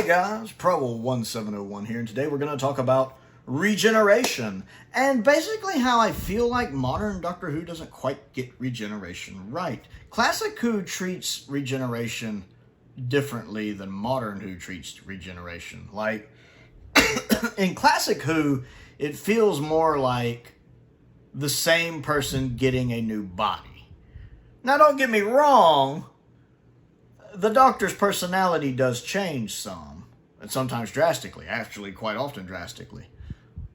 Hey guys, Prowl 1701 here, and today we're going to talk about regeneration, and basically how I feel like modern Doctor Who doesn't quite get regeneration right. Classic Who treats regeneration differently than modern Who treats regeneration. Like, in Classic Who, it feels more like the same person getting a new body. Now, don't get me wrong, the Doctor's personality does change some, and sometimes drastically, actually quite often drastically.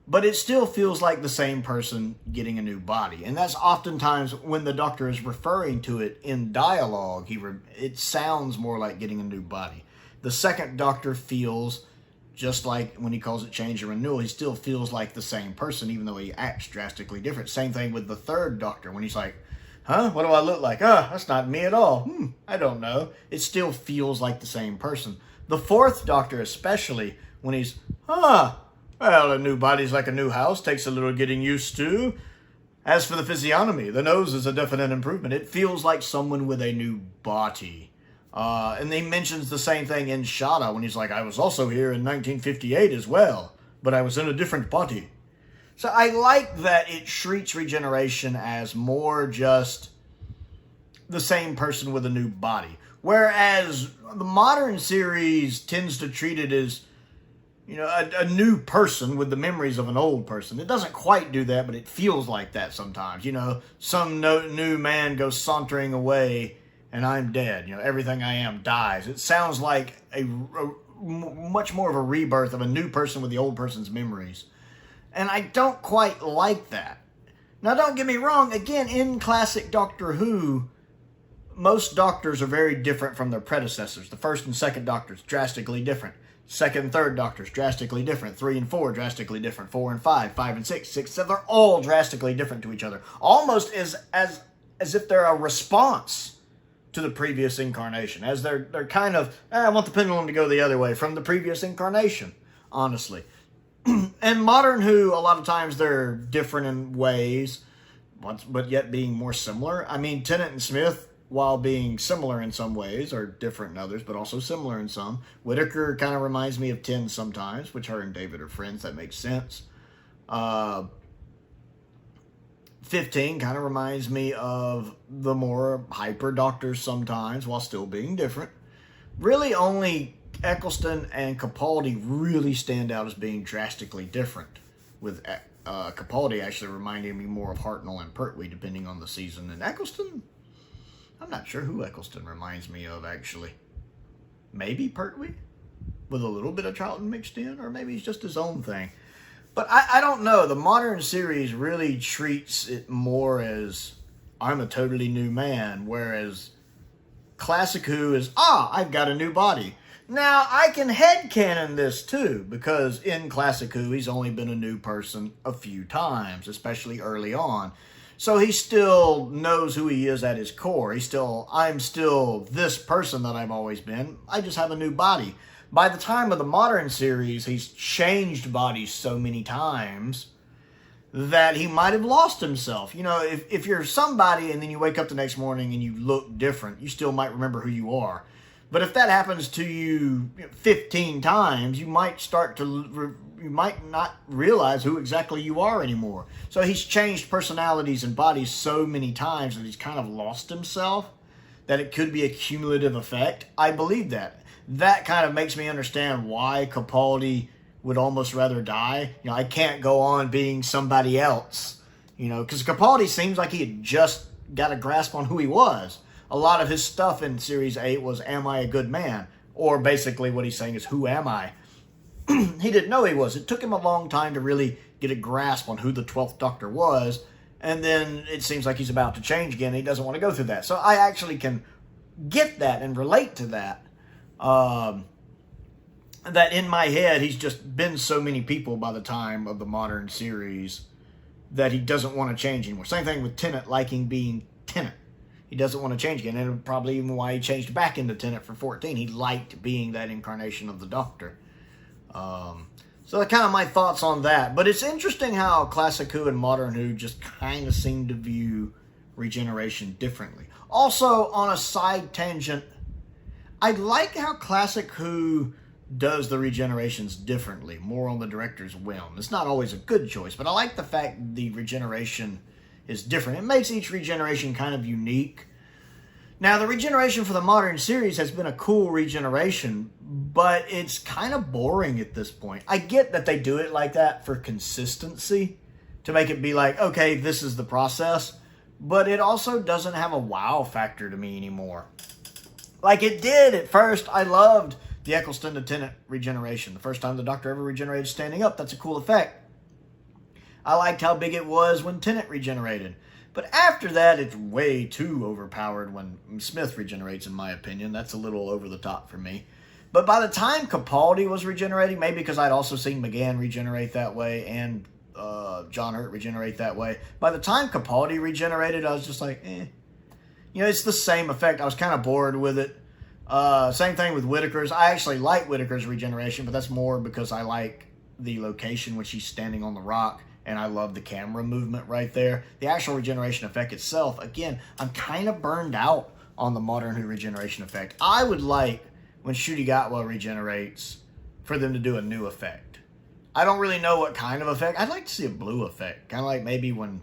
But it still feels like the same person getting a new body. And that's oftentimes when the Doctor is referring to it in dialogue, it sounds more like getting a new body. The second Doctor feels, just like when he calls it change or renewal, he still feels like the same person, even though he acts drastically different. Same thing with the third Doctor, when he's like, huh? What do I look like? That's not me at all. I don't know. It still feels like the same person. The fourth Doctor especially, when he's, well, a new body's like a new house, takes a little getting used to. As for the physiognomy, the nose is a definite improvement. It feels like someone with a new body. And he mentions the same thing in Shoutout when he's like, I was also here in 1958 as well, but I was in a different body. So I like that it treats regeneration as more just the same person with a new body. Whereas the modern series tends to treat it as, a new person with the memories of an old person. It doesn't quite do that, but it feels like that sometimes. Some new man goes sauntering away and I'm dead. Everything I am dies. It sounds like a much more of a rebirth of a new person with the old person's memories. And I don't quite like that. Now, don't get me wrong. Again, in classic Doctor Who, most Doctors are very different from their predecessors. The first and second Doctors, drastically different. Second and third Doctors, drastically different. 3 and 4, drastically different. 4 and 5, 5 and 6, 6, 7, they're all drastically different to each other. Almost as if they're a response to the previous incarnation. As they're kind of, I want the pendulum to go the other way from the previous incarnation, honestly. And modern Who, a lot of times they're different in ways, but yet being more similar. I mean, Tennant and Smith, while being similar in some ways, are different in others, but also similar in some. Whittaker kind of reminds me of 10 sometimes, which her and David are friends. That makes sense. 15 kind of reminds me of the more hyper Doctors sometimes, while still being different. Really only Eccleston and Capaldi really stand out as being drastically different, with Capaldi actually reminding me more of Hartnell and Pertwee, depending on the season. And Eccleston, I'm not sure who Eccleston reminds me of, actually. Maybe Pertwee, with a little bit of Charlton mixed in, or maybe he's just his own thing. But I don't know. The modern series really treats it more as, I'm a totally new man, whereas Classic Who is, I've got a new body. Now, I can headcanon this too, because in Classic Who, he's only been a new person a few times, especially early on. So he still knows who he is at his core. I'm still this person that I've always been. I just have a new body. By the time of the modern series, he's changed bodies so many times that he might have lost himself. If you're somebody and then you wake up the next morning and you look different, you still might remember who you are. But if that happens to you 15 times, you might not realize who exactly you are anymore. So he's changed personalities and bodies so many times that he's kind of lost himself, that it could be a cumulative effect. I believe that. That kind of makes me understand why Capaldi would almost rather die. I can't go on being somebody else. Because Capaldi seems like he had just got a grasp on who he was. A lot of his stuff in Series 8 was, am I a good man? Or basically what he's saying is, who am I? He didn't know he was. It took him a long time to really get a grasp on who the 12th Doctor was. And then it seems like he's about to change again. He doesn't want to go through that. So I actually can get that and relate to that. That in my head, he's just been so many people by the time of the modern series that he doesn't want to change anymore. Same thing with Tennant liking being Tennant. He doesn't want to change again, and probably even why he changed back into Tennant for 14. He liked being that incarnation of the Doctor. So that's kind of my thoughts on that. But it's interesting how Classic Who and Modern Who just kind of seem to view regeneration differently. Also, on a side tangent, I like how Classic Who does the regenerations differently, more on the director's whim. It's not always a good choice, but I like the fact the regeneration is different. It makes each regeneration kind of unique. Now, the regeneration for the modern series has been a cool regeneration, but it's kind of boring at this point. I get that they do it like that for consistency, to make it be like, okay, this is the process, but it also doesn't have a wow factor to me anymore. Like it did at first. I loved the Eccleston to Tennant regeneration. The first time the Doctor ever regenerated standing up, that's a cool effect. I liked how big it was when Tennant regenerated. But after that, it's way too overpowered when Smith regenerates, in my opinion. That's a little over the top for me. But by the time Capaldi was regenerating, maybe because I'd also seen McGann regenerate that way and John Hurt regenerate that way. By the time Capaldi regenerated, I was just like, eh. You know, it's the same effect. I was kind of bored with it. Same thing with Whittaker's. I actually like Whittaker's regeneration, but that's more because I like the location when she's standing on the rock. And I love the camera movement right there. The actual regeneration effect itself, again, I'm kind of burned out on the Modern Who regeneration effect. I would like, when Shooty regenerates, for them to do a new effect. I don't really know what kind of effect. I'd like to see a blue effect. Kind of like maybe when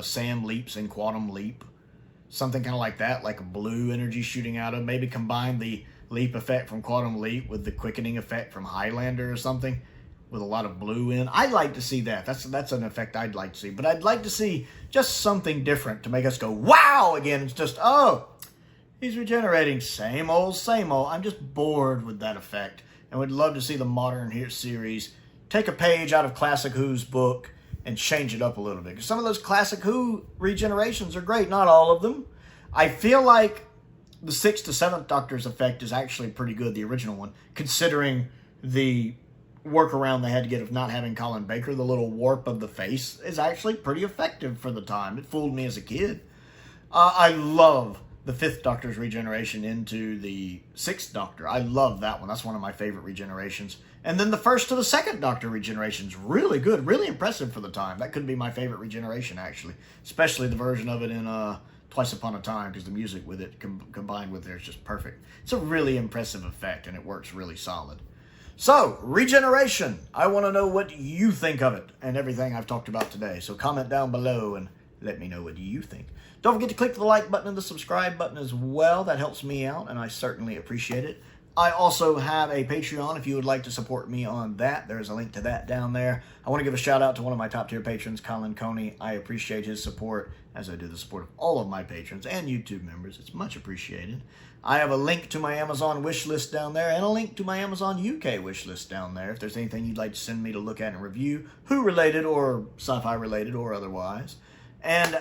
Sam leaps in Quantum Leap. Something kind of like that, like a blue energy shooting out of. Maybe combine the leap effect from Quantum Leap with the quickening effect from Highlander or something, with a lot of blue in. I'd like to see that. That's an effect I'd like to see. But I'd like to see just something different to make us go, wow, again. It's just, oh, he's regenerating. Same old, same old. I'm just bored with that effect. And would love to see the Modern Who series take a page out of Classic Who's book and change it up a little bit. Because some of those Classic Who regenerations are great. Not all of them. I feel like the 6th to 7th Doctor's effect is actually pretty good, the original one, considering the workaround they had to get of not having Colin Baker. The little warp of the face is actually pretty effective for the time. It fooled me as a kid. I love the 5th Doctor's regeneration into the 6th Doctor. I love that one. That's one of my favorite regenerations. And then the 1st to the 2nd Doctor regeneration's really good, really impressive for the time. That could be my favorite regeneration, actually. Especially the version of it in Twice Upon a Time, because the music with it combined with it is just perfect. It's a really impressive effect, and it works really solid. So, regeneration. I want to know what you think of it and everything I've talked about today. So comment down below and let me know what you think. Don't forget to click the like button and the subscribe button as well. That helps me out, and I certainly appreciate it. I also have a Patreon if you would like to support me on that. There's a link to that down there. I want to give a shout out to one of my top tier patrons, Colin Coney. I appreciate his support, as I do the support of all of my patrons and YouTube members. It's much appreciated. I have a link to my Amazon wish list down there and a link to my Amazon UK wish list down there. If there's anything you'd like to send me to look at and review, Who related or sci-fi related or otherwise. And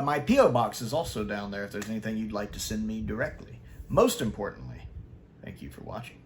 my P.O. box is also down there if there's anything you'd like to send me directly. Most importantly, thank you for watching.